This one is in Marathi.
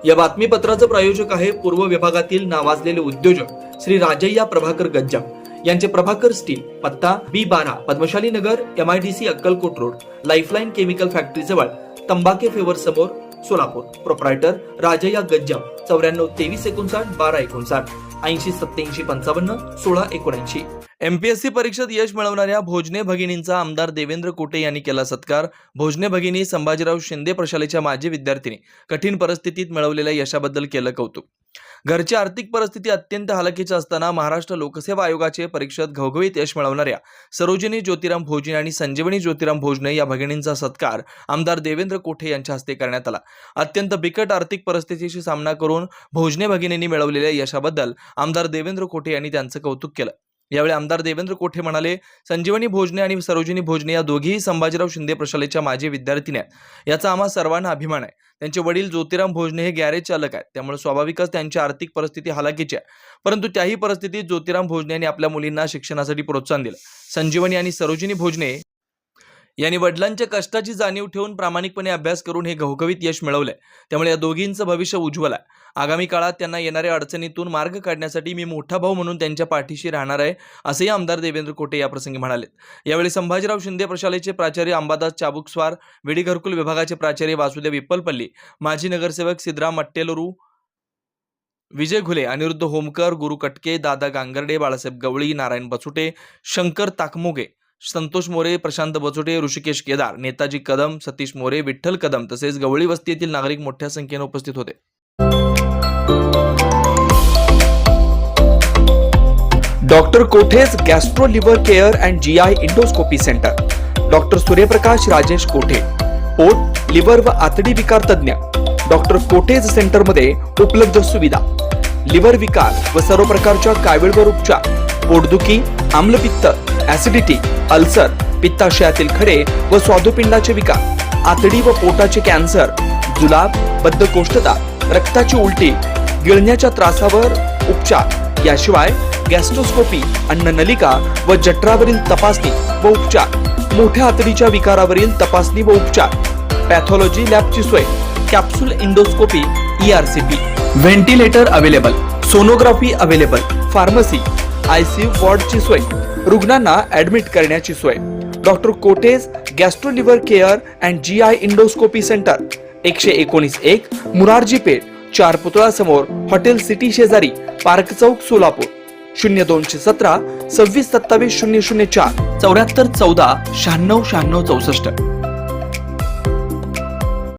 या बातमीपत्राचं प्रायोजक आहे पूर्व विभागातील नावाजलेले उद्योजक श्री राजय्या प्रभाकर गज्जाम यांचे प्रभाकर स्टील, पत्ता B12 पद्मशाली नगर, MIDC Akkalkot road, lifeline chemical factory जवळ, तंबाके फेवर समोर, सोलापूर. प्रोप्रायटर राजय्या गज्जाम 94 23 59 12 59 80 87 55 16 79. MPSC परीक्षेत यश मिळवणाऱ्या भोजने भगिनींचा आमदार देवेंद्र कोटे यांनी केला सत्कार. भोजने भगिनी संभाजीराव शिंदे प्रशालेच्या माजी विद्यार्थिनी कठीण परिस्थितीत मिळवलेल्या यशाबद्दल केलं कौतुक. घरची आर्थिक परिस्थिती अत्यंत हलाखीची असताना महाराष्ट्र लोकसेवा आयोगाचे परीक्षेत घवघवीत यश मिळवणाऱ्या सरोजिनी ज्योतिराम भोजने आणि संजीवनी ज्योतिराम भोजने या भगिनींचा सत्कार आमदार देवेंद्र कोठे यांच्या हस्ते करण्यात आला. अत्यंत बिकट आर्थिक परिस्थितीशी सामना करून भोजने भगिनींनी मिळवलेल्या यशाबद्दल आमदार देवेंद्र कोठे यांनी त्यांचं कौतुक केलं. यावेळी आमदार देवेंद्र कोठे म्हणाले, संजीवनी भोजने आणि सरोजिनी भोजने या दोघीही संभाजीराव शिंदे प्रशालेच्या माजी विद्यार्थिनी आहेत. याचा आम्हा सर्वांना अभिमान आहे. त्यांचे वडील ज्योतिराम भोजने हे गॅरेज चालक आहेत, त्यामुळे स्वाभाविकच त्यांची आर्थिक परिस्थिती हलाखीची आहे. परंतु त्याही परिस्थितीत ज्योतिराम भोजने यांनी आपल्या मुलींना शिक्षणासाठी प्रोत्साहन दिलं. संजीवनी आणि सरोजिनी भोजने यांनी वडिलांच्या कष्टाची जाणीव ठेवून प्रामाणिकपणे अभ्यास करून हे घवघवीत यश मिळवलंय. त्यामुळे या दोघींचं भविष्य उज्ज्वल आहे. आगामी काळात त्यांना येणाऱ्या अडचणीतून मार्ग काढण्यासाठी मी मोठा भाऊ म्हणून त्यांच्या पाठीशी राहणार आहे, असेही आमदार देवेंद्र कोटे याप्रसंगी म्हणाले. यावेळी संभाजीराव शिंदे प्रशालेचे प्राचार्य अंबादास चाबुकस्वार, विडी घरकुल विभागाचे प्राचार्य वासुदेव विप्पलपल्ली, माजी नगरसेवक सिद्धराम मट्टेलरू, विजय घुले, अनिरुद्ध होमकर, गुरु कटके, दादा गांगर्डे, बाळासाहेब गवळी, नारायण बचुटे, शंकर ताकमोगे, संतोष मोरे, प्रशांत बचुटे, ऋषिकेश केदार, नेताजी कदम, सतीश मोरे, विठ्ठल कदम तसेच गवळी वस्ती येथील नागरिक मोठ्या संख्येने उपस्थित होते. Doctor Kothe's gastro liver care and GI endoscopy centre. Doctor Suryaprakash Rajesh कोठे, पोट, लिव्हर व आतडी विकार तज्ञ. डॉक्टर कोठेज सेंटरमध्ये उपलब्ध सुविधा: लिव्हर विकार व सर्व प्रकारच्या कावीळवर उपचार, पोटदुखी, आम्लपित्त, ऍसिडिटी, अल्सर, पित्ताशयातील खडे व स्वादुपिंडाचे विकार, आतडी व पोटाचे कॅन्सर, जुलाब, बद्धकोष्ठता, रक्ताची उलटी, गिळण्याच्या त्रासावर उपचार. याशिवाय गॅस्ट्रोस्कोपी, अन्ननलिका व जठरावरील तपासणी व उपचार, मोठ्या आतडीच्या विकारावरील तपासणी व उपचार, पॅथॉलॉजी लॅबची सोय, capsule endoscopy, ERCP, ventilator available, sonography available, pharmacy, ICU वॉर्डची सोय, रुग्णांना ऍडमिट करण्याची सोय. Doctor cottage gastro liver care and GI endoscopy centre, 119-1 Murarji Peth, 4 पुतळा समोर, हॉटेल सिटी शेजारी, पार्क चौक, सोलापूर. 0217 26 27 004 74 14 96 96 64.